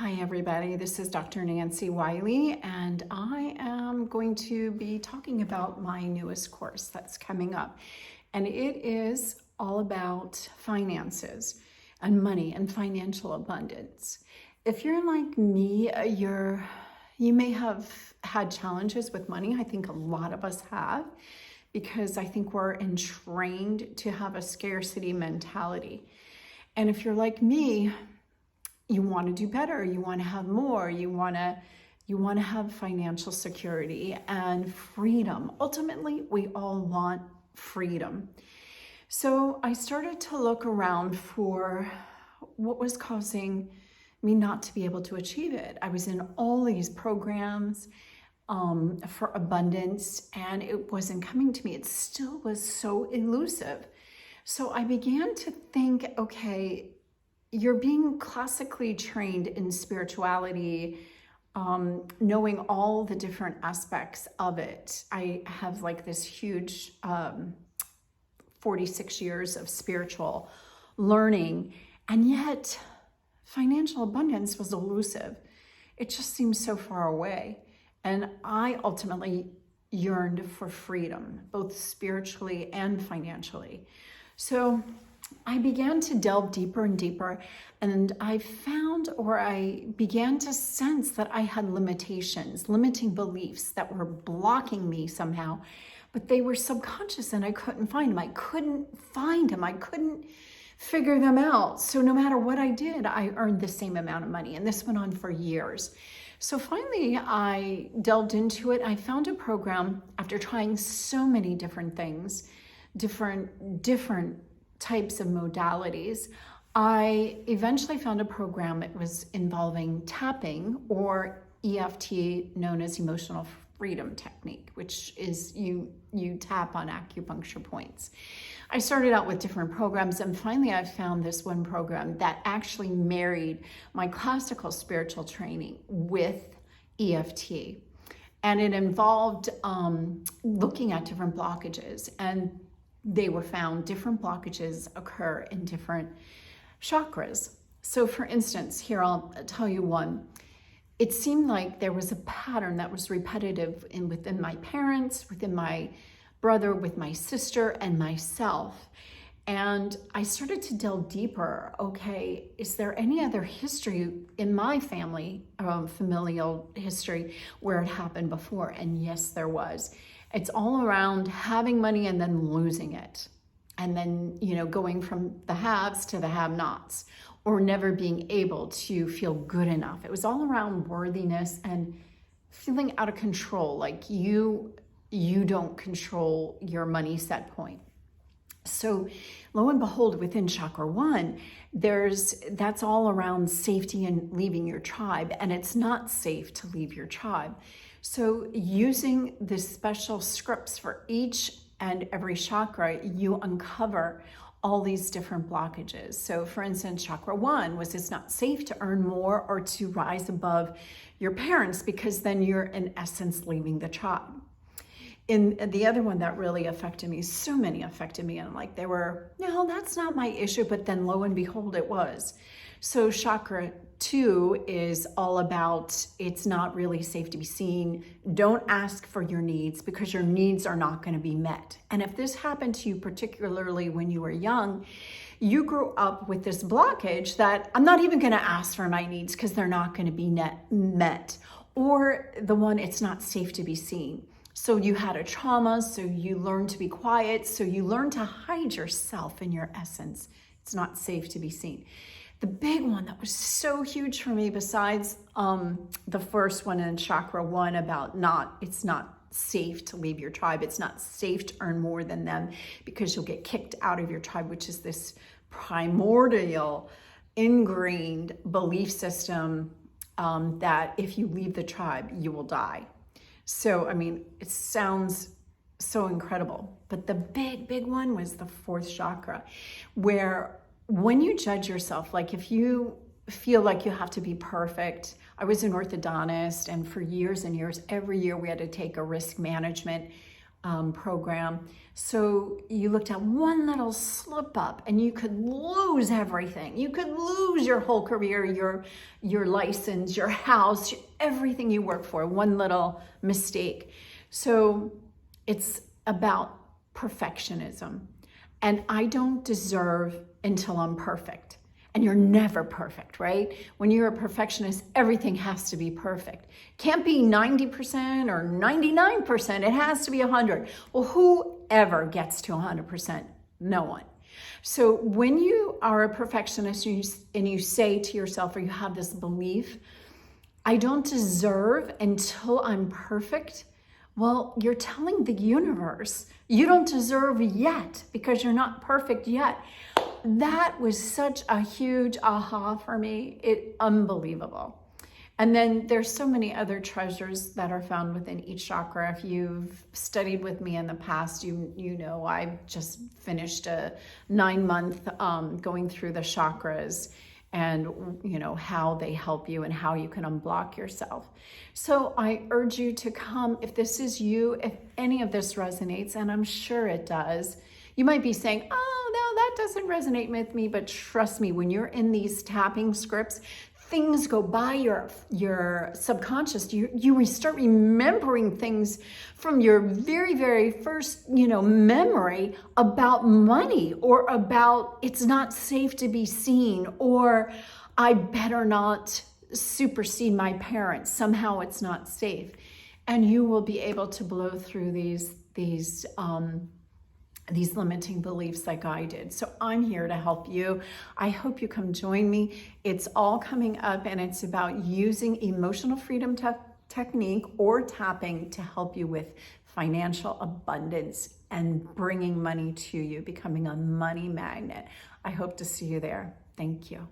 Hi everybody, this is Dr. Nancy Wiley, and I am going to be talking about my newest course that's coming up. And it is all about finances and money and financial abundance. If you're like me, you may have had challenges with money. I think a lot of us have, because I think we're entrained to have a scarcity mentality. And if you're like me, you want to do better, you want to have more, you want to have financial security and freedom. Ultimately, we all want freedom. So I started to look around for what was causing me not to be able to achieve it. I was in all these programs for abundance, and it wasn't coming to me. It still was so elusive. So I began to think, okay, you're being classically trained in spirituality, knowing all the different aspects of it. I have like this huge 46 years of spiritual learning, and yet financial abundance was elusive. It just seemed so far away. And I ultimately yearned for freedom, both spiritually and financially. So I began to delve deeper and deeper, and I began to sense that I had limitations, limiting beliefs that were blocking me somehow, but they were subconscious and I couldn't find them. I couldn't find them. I couldn't figure them out. So no matter what I did, I earned the same amount of money, and this went on for years. So finally, I delved into it. I found a program after trying so many different things, different types of modalities. I eventually found a program that was involving tapping, or EFT, known as emotional freedom technique, which is you tap on acupuncture points. I started out with different programs, and finally I found this one program that actually married my classical spiritual training with EFT. And it involved looking at different blockages, and they were found different blockages occur in different chakras. So for instance, here I'll tell you one. It seemed like there was a pattern that was repetitive within my parents, within my brother, with my sister, and myself. And I started to delve deeper. Okay, is there any other history in my family, familial history, where it happened before? And yes, there was. It's all around having money and then losing it. And then, going from the haves to the have-nots, or never being able to feel good enough. It was all around worthiness and feeling out of control, like you don't control your money set point. So lo and behold, within chakra 1, that's all around safety and leaving your tribe, and it's not safe to leave your tribe. So using the special scripts for each and every chakra, you uncover all these different blockages. So for instance, chakra 1 was, it's not safe to earn more or to rise above your parents, because then you're in essence leaving the tribe. In the other one that really affected me, so many affected me, and like no, that's not my issue, but then lo and behold, it was. So chakra 2 is all about, it's not really safe to be seen. Don't ask for your needs, because your needs are not going to be met. And if this happened to you, particularly when you were young, you grew up with this blockage that I'm not even going to ask for my needs because they're not going to be met. Or the one, it's not safe to be seen. So you had a trauma, so you learned to be quiet, so you learned to hide yourself in your essence. It's not safe to be seen. The big one that was so huge for me, besides the first one in chakra 1 about it's not safe to leave your tribe, it's not safe to earn more than them because you'll get kicked out of your tribe, which is this primordial, ingrained belief system that if you leave the tribe, you will die. So, I mean, it sounds so incredible. But the big one was the 4th chakra, where when you judge yourself, like if you feel like you have to be perfect. I was an orthodontist, and for years and years, every year we had to take a risk management program. So you looked at one little slip up and you could lose everything. You could lose your whole career, your license, your house, everything you work for, one little mistake. So it's about perfectionism. And I don't deserve until I'm perfect. And you're never perfect, right? When you're a perfectionist, everything has to be perfect. Can't be 90% or 99%. It has to be 100. Well, whoever gets to 100%? No one. So when you are a perfectionist and you say to yourself, or you have this belief, I don't deserve until I'm perfect. Well, you're telling the universe you don't deserve yet because you're not perfect yet. That was such a huge aha for me. Unbelievable. And then there's so many other treasures that are found within each chakra. If you've studied with me in the past, you know I've just finished a 9-month going through the chakras and how they help you and how you can unblock yourself. So I urge you to come. If this is you, if any of this resonates, and I'm sure it does, you might be saying, oh, no, that doesn't resonate with me. But trust me, when you're in these tapping scripts, things go by your subconscious. You start remembering things from your very, very first, memory about money, or about it's not safe to be seen, or I better not supersede my parents. Somehow it's not safe. And you will be able to blow through these limiting beliefs like I did. So I'm here to help you. I hope you come join me. It's all coming up, and it's about using emotional freedom technique or tapping to help you with financial abundance and bringing money to you, becoming a money magnet. I hope to see you there. Thank you.